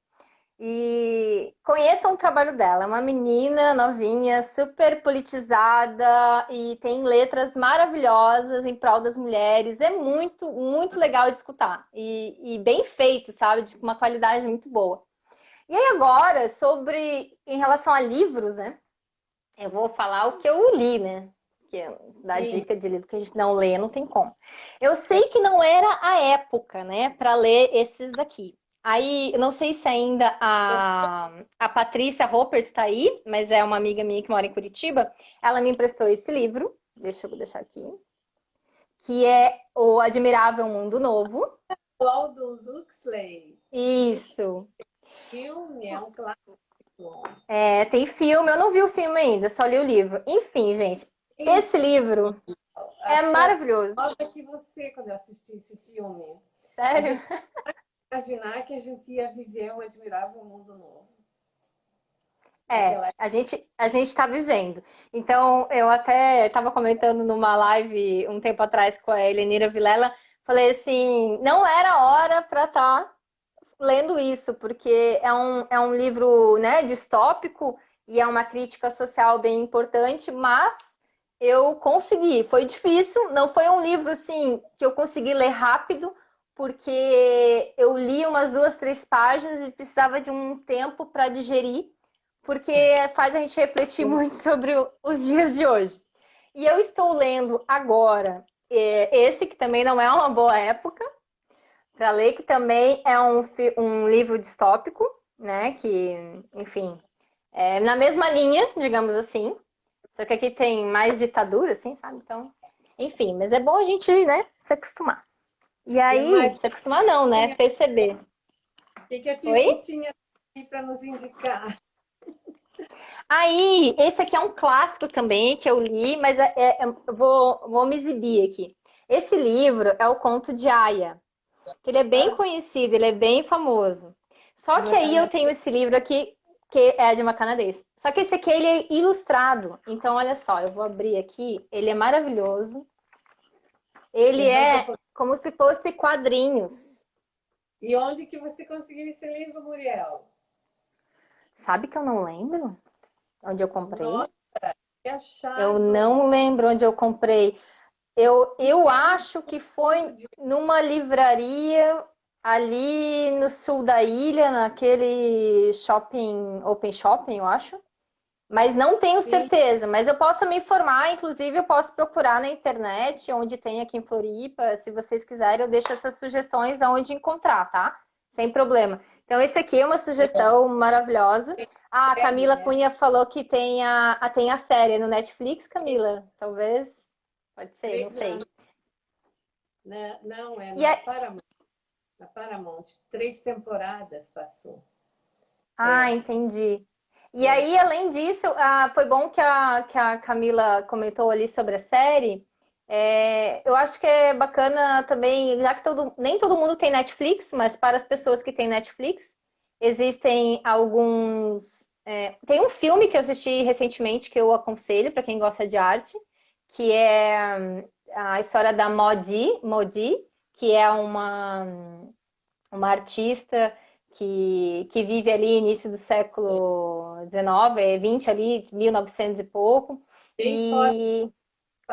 E conheçam o trabalho dela. É uma menina novinha, super politizada e tem letras maravilhosas em prol das mulheres. É muito, muito legal de escutar. E bem feito, sabe? De uma qualidade muito boa. E aí agora, em relação a livros, né? Eu vou falar o que eu li, né? Que dá Sim. dica de livro que a gente não lê, não tem como. Eu sei que não era a época, né, para ler esses daqui. Aí, eu não sei se ainda a Patrícia Roper está aí, mas é uma amiga minha que mora em Curitiba. Ela me emprestou esse livro, deixa eu deixar aqui, que é O Admirável Mundo Novo. O Aldous Huxley. Isso. Filme é um clássico. Tem filme, eu não vi o filme ainda, só li o livro. Enfim, gente, esse livro é Acho que é maravilhoso. a hora que você, quando eu assisti esse filme, a Sério? gente imaginar que a gente ia viver um admirável mundo novo. Naquela A gente está vivendo. Então, eu até estava comentando numa live um tempo atrás com a Helenira Vilela, falei assim, não era hora para estar lendo isso, porque é um livro, né, distópico e é uma crítica social bem importante, mas eu consegui. Foi difícil, não foi um livro assim que eu consegui ler rápido, porque eu li umas 2, 3 páginas e precisava de um tempo para digerir, porque faz a gente refletir muito sobre os dias de hoje. E eu estou lendo agora esse, que também não é uma boa época para ler, que também é um livro distópico, né? Que, enfim, é na mesma linha, digamos assim. Só que aqui tem mais ditadura, assim, sabe? Então, enfim, mas é bom a gente, né, se acostumar. E aí, Mas se acostumar não, né? Perceber. o que que a Oi? Pimentinha tem para nos indicar? Aí, esse aqui é um clássico também que eu li, mas eu vou me exibir aqui. Esse livro é o Conto de Aia, que ele é bem Ah, conhecido, ele é bem famoso. Só de que uma aí eu canadense. tenho esse livro aqui, que é de uma canadense. Só que esse aqui ele é ilustrado. Então, olha só, eu vou abrir aqui. Ele é maravilhoso. Ele Levanta é por... como se fosse quadrinhos. E onde que você conseguiu esse livro, Muriel? Sabe que eu não lembro onde eu comprei? Nossa, que Eu achado! não lembro onde eu comprei. Que Eu pena, acho que muito foi de... numa livraria ali no sul da ilha, naquele shopping, Open Shopping, eu acho. Mas não tenho Sim, certeza. Mas eu posso me informar, inclusive eu posso procurar na internet, onde tem aqui em Floripa. Se vocês quiserem, eu deixo essas sugestões aonde encontrar, tá? Sem problema. Então, esse aqui é uma sugestão maravilhosa. Ah, a segue, Camila né? Cunha falou que tem a série no Netflix, Camila. Talvez. Pode ser, não sei. Não, não, é E na é... Paramount. Na Paramount. 3 temporadas passou. Ah, É, entendi. E é. aí, além disso, foi bom que a Camila comentou ali sobre a série. Eu acho que é bacana também, já que nem todo mundo tem Netflix, mas para as pessoas que têm Netflix, existem alguns. Tem um filme que eu assisti recentemente que eu aconselho para quem gosta de arte, que é a história da Modi, que é uma artista que vive ali início do século XIX, 20 ali, 1900 e pouco, Bem fora e dos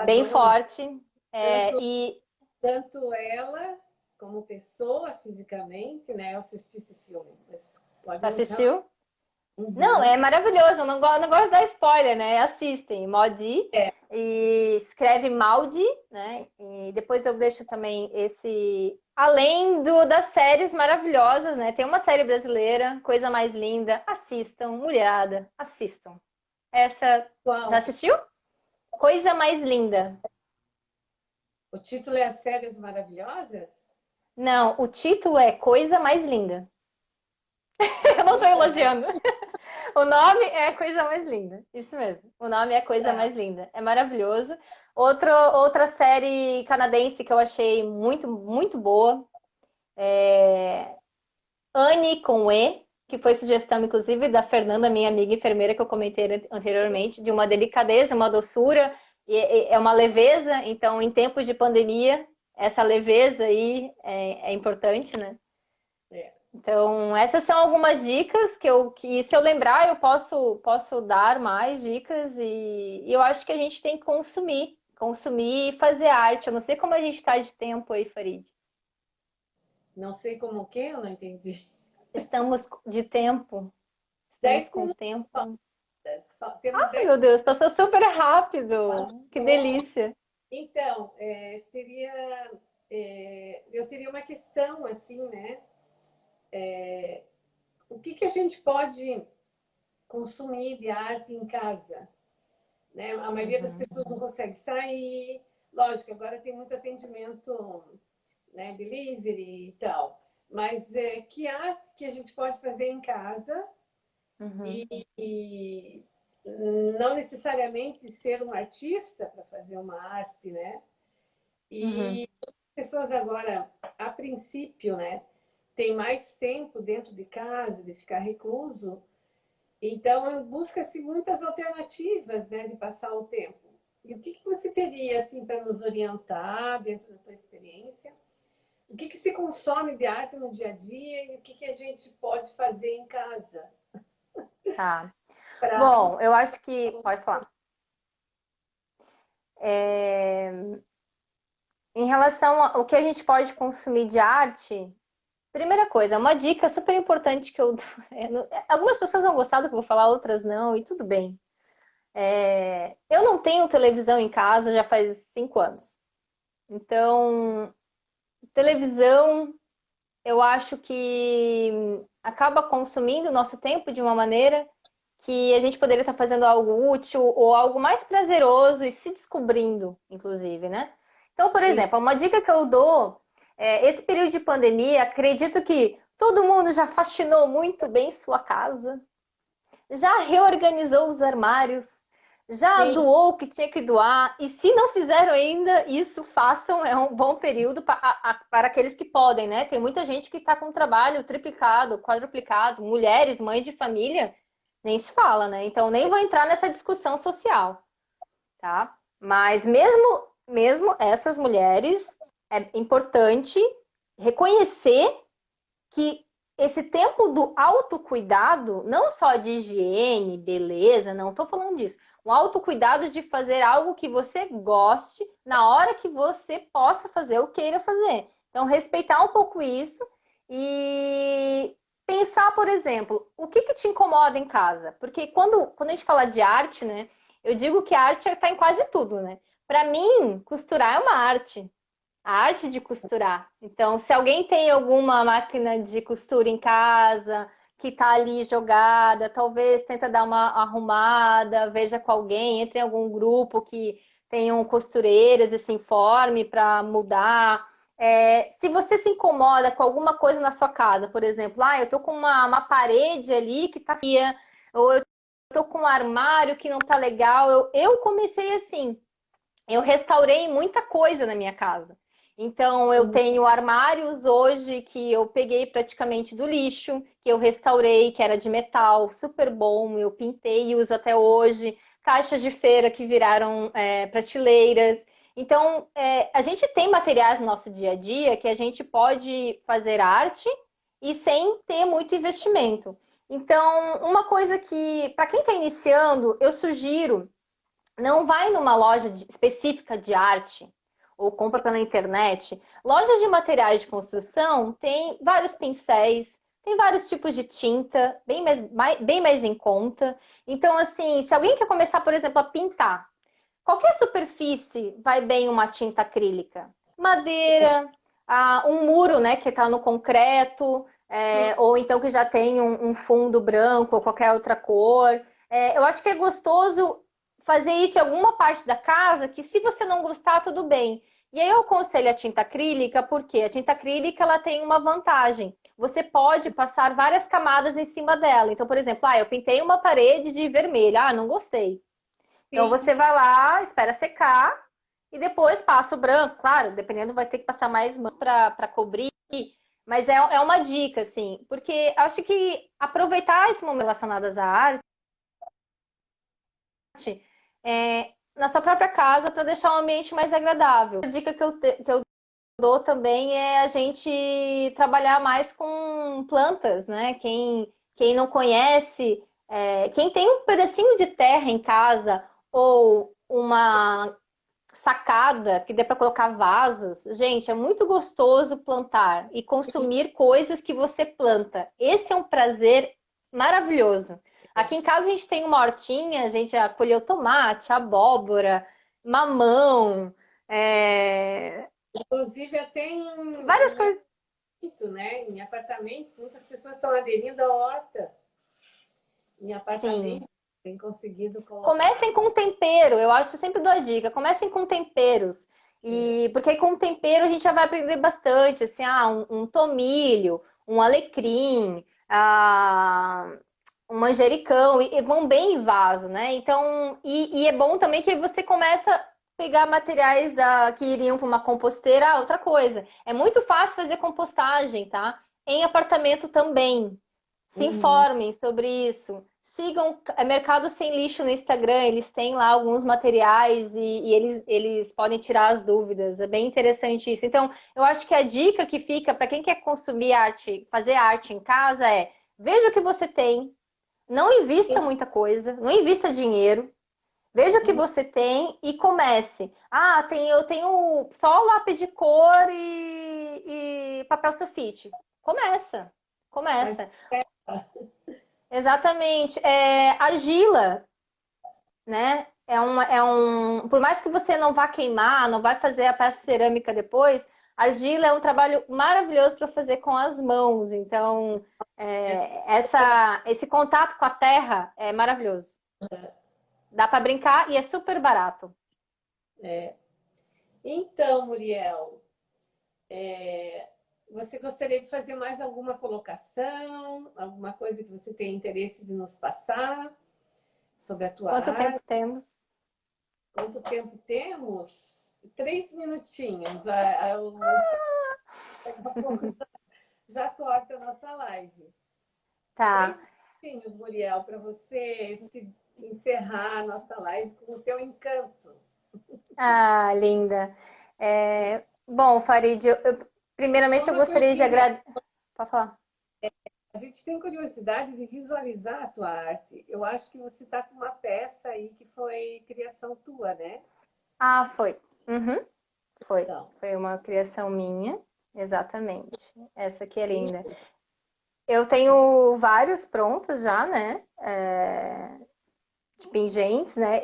bem padrões, forte. tanto, E tanto ela como pessoa fisicamente, né? Eu assisti esse filme, mas pode nos relatar. assistiu? Não, é Uhum. maravilhoso. Eu não gosto de dar spoiler, né? Assistem, Modi É, e escreve Maldi, né? E depois eu deixo também esse. Além das séries maravilhosas, né? Tem uma série brasileira, Coisa Mais Linda. Assistam, mulherada, assistam. Essa. Já qual? assistiu? Coisa Mais Linda. O título é As Férias Maravilhosas? Não, o título é Coisa Mais Linda. Eu não tô Coisa mais. elogiando. O nome é Coisa Mais Linda. Isso mesmo. O nome é Coisa Tá. Mais Linda. É maravilhoso. Outra série canadense que eu achei muito, muito boa é Anne com E, que foi sugestão, inclusive, da Fernanda, minha amiga enfermeira, que eu comentei anteriormente, de uma delicadeza, uma doçura, e é uma leveza. Então, em tempos de pandemia, essa leveza aí é importante, né? É. Então, essas são algumas dicas que se eu lembrar, eu posso dar mais dicas e eu acho que a gente tem que consumir e fazer arte. Eu não sei como a gente está de tempo aí, Farid. Não sei como que, eu não entendi. Estamos de tempo, estamos 10 com minutos. tempo. Temos Ai, 10 meu minutos. Deus, passou super rápido. Que delícia. Então, eu teria uma questão assim, né? O que que a gente pode consumir de arte em casa? Né? A maioria das Uhum, pessoas não consegue sair. Lógico, agora tem muito atendimento, né, delivery e tal. Mas que arte que a gente pode fazer em casa uhum, e não necessariamente ser um artista para fazer uma arte, né? uhum, E as pessoas agora, a princípio, né, tem mais tempo dentro de casa, de ficar recluso, então busca-se muitas alternativas, né, de passar o tempo. E o que que você teria assim para nos orientar dentro da sua experiência? O que se consome de arte no dia a dia e o que a gente pode fazer em casa Tá. para Bom, eu acho que. Pode falar. Em relação ao que a gente pode consumir de arte, primeira coisa, uma dica super importante que eu. Algumas pessoas vão gostar do que eu vou falar, outras não, e tudo bem. Eu não tenho televisão em casa já faz 5 anos. Então, televisão, eu acho que acaba consumindo o nosso tempo de uma maneira que a gente poderia estar fazendo algo útil ou algo mais prazeroso e se descobrindo, inclusive, né? Então, por exemplo, uma dica que eu dou esse período de pandemia, acredito que todo mundo já faxinou muito bem sua casa, já reorganizou os armários, já sim, doou o que tinha que doar, e se não fizeram ainda, isso façam, é um bom período para aqueles que podem, né? Tem muita gente que está com trabalho triplicado, quadruplicado, mulheres, mães de família, nem se fala, né? Então nem vou entrar nessa discussão social, tá? Mas mesmo essas mulheres, é importante reconhecer que esse tempo do autocuidado, não só de higiene, beleza, não estou falando disso. O autocuidado de fazer algo que você goste na hora que você possa fazer ou queira fazer. Então, respeitar um pouco isso e pensar, por exemplo, o que te incomoda em casa? Porque quando a gente fala de arte, né? Eu digo que a arte está em quase tudo, né? Para mim, costurar é uma arte, a arte de costurar. Então, se alguém tem alguma máquina de costura em casa que tá ali jogada, talvez tenta dar uma arrumada, veja com alguém, entre em algum grupo que tenham costureiras e se informe para mudar. Se você se incomoda com alguma coisa na sua casa, por exemplo, eu tô com uma parede ali que tá fria, ou eu tô com um armário que não tá legal. Eu comecei assim, eu restaurei muita coisa na minha casa. Então, eu tenho armários hoje que eu peguei praticamente do lixo, que eu restaurei, que era de metal, super bom, eu pintei e uso até hoje. Caixas de feira que viraram prateleiras. Então, a gente tem materiais no nosso dia a dia que a gente pode fazer arte e sem ter muito investimento. Então, uma coisa que, para quem está iniciando, eu sugiro não vai numa loja específica de arte ou compra pela internet. Lojas de materiais de construção tem vários pincéis, tem vários tipos de tinta, bem mais em conta. Então, assim, se alguém quer começar, por exemplo, a pintar, qualquer superfície vai bem uma tinta acrílica. Madeira, um muro, né, que está no concreto, ou então que já tem um fundo branco ou qualquer outra cor. Eu acho que é gostoso fazer isso em alguma parte da casa, que se você não gostar, tudo bem. E aí eu aconselho a tinta acrílica, porque a tinta acrílica ela tem uma vantagem. Você pode passar várias camadas em cima dela. Então, por exemplo, eu pintei uma parede de vermelho. Não gostei. Então sim. você vai lá, espera secar e depois passa o branco. Claro, dependendo, vai ter que passar mais mãos para cobrir. Mas é uma dica, assim, porque acho que aproveitar esse momento relacionado à arte na sua própria casa para deixar o ambiente mais agradável. A dica que eu dou também é a gente trabalhar mais com plantas, né? Quem não conhece, quem tem um pedacinho de terra em casa ou uma sacada que dê para colocar vasos, gente, é muito gostoso plantar e consumir coisas que você planta. Esse é um prazer maravilhoso. Aqui em casa a gente tem uma hortinha, a gente já colheu tomate, abóbora, mamão, Inclusive, até várias coisas. né? Em apartamento, muitas pessoas estão aderindo à horta. Em Sim. apartamento, tem conseguido colocar. Comecem com tempero, eu acho que eu sempre dou a dica. Comecem com temperos. E porque com tempero a gente já vai aprender bastante, assim, um tomilho, um alecrim, um manjericão, e vão bem em vaso, né? Então, e é bom também que você começa a pegar materiais que iriam para uma composteira, outra coisa. É muito fácil fazer compostagem, tá? Em apartamento também. Se informem sobre isso. Sigam Mercado Sem Lixo no Instagram, eles têm lá alguns materiais e eles podem tirar as dúvidas. É bem interessante isso. Então, eu acho que a dica que fica para quem quer consumir arte, fazer arte em casa é: veja o que você tem, não invista muita coisa, não invista dinheiro. Veja o que você tem e comece. Ah, eu tenho só lápis de cor e papel sulfite. Começa. Começa. Exatamente. Argila, né? Por mais que você não vá queimar, não vai fazer a peça cerâmica depois, argila é um trabalho maravilhoso para fazer com as mãos. Então, esse contato com a terra é maravilhoso. Dá para brincar e é super barato. Então, Muriel, você gostaria de fazer mais alguma colocação, alguma coisa que você tem interesse de nos passar sobre a tua Quanto arte? tempo temos? Quanto tempo temos? 3 minutinhos. Daqui a pouco já corta a nossa live. Tá. 3 minutinhos, Muriel, para você encerrar a nossa live com o teu encanto. Ah, linda. Bom, Farid, primeiramente eu gostaria de agradecer. Pode falar. A gente tem curiosidade de visualizar a tua arte. Eu acho que você está com uma peça aí que foi criação tua, né? Ah, foi. Uhum, foi. Então, Foi uma criação minha, exatamente. Essa aqui é linda. Eu tenho vários prontos já, né? De pingentes, né?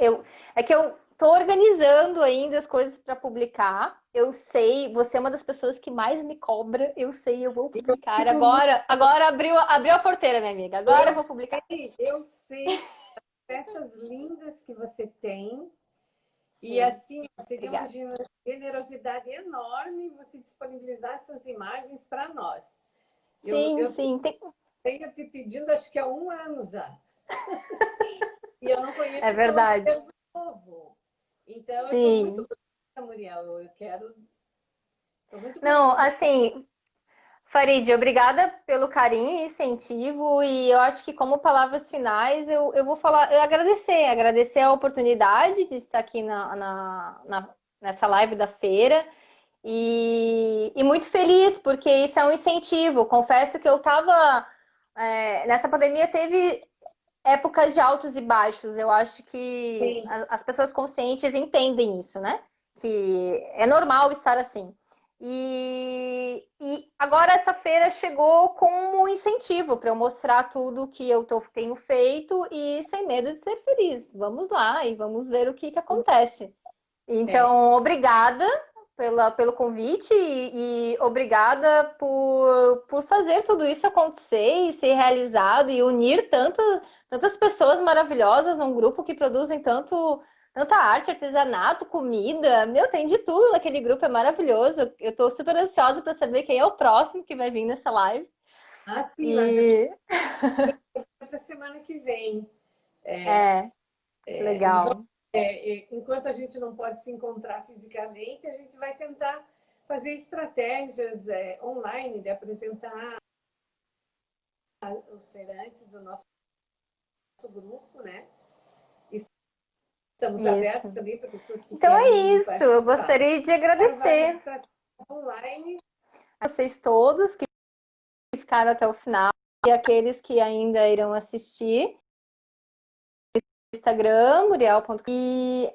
É que eu tô organizando ainda as coisas para publicar. Eu sei, você é uma das pessoas que mais me cobra. Eu sei, eu vou publicar agora abriu a porteira, minha amiga. Agora eu vou publicar. Eu sei peças lindas que você tem. E Sim. assim, seria uma Obrigada. generosidade enorme você disponibilizar essas imagens para nós. Sim, Eu sim. tenho te pedindo, acho que há 1 ano já. E eu não É conheço o teu verdade. acervo novo. Então, eu estou muito Sim. curiosa, Muriel. Estou muito Não, curiosa. assim, Farid, obrigada pelo carinho e incentivo. E eu acho que, como palavras finais, eu vou falar, agradecer a oportunidade de estar aqui nessa live da feira. E muito feliz, porque isso é um incentivo. Confesso que eu estava. Nessa pandemia teve épocas de altos e baixos. Eu acho que Sim, as pessoas conscientes entendem isso, né? Que é normal estar assim. E agora essa feira chegou com um incentivo para eu mostrar tudo que tenho feito e sem medo de ser feliz. Vamos lá e vamos ver o que acontece. é. Então, obrigada pelo convite e obrigada por fazer tudo isso acontecer e ser realizado e unir tantas pessoas maravilhosas num grupo que produzem tanta arte, artesanato, comida. Meu, tem de tudo naquele grupo, é maravilhoso. Eu estou super ansiosa para saber quem é o próximo que vai vir nessa live. Ah, sim, nós já E para a semana que vem. legal. Enquanto a gente não pode se encontrar fisicamente, a gente vai tentar fazer estratégias online de apresentar os feirantes do nosso grupo, né? Estamos abertos Isso. também para pessoas que Então é querem isso. Eu participar. gostaria de Várias agradecer estratégias online. a vocês todos que ficaram até o final e aqueles que ainda irão assistir. Instagram, muriel.com. E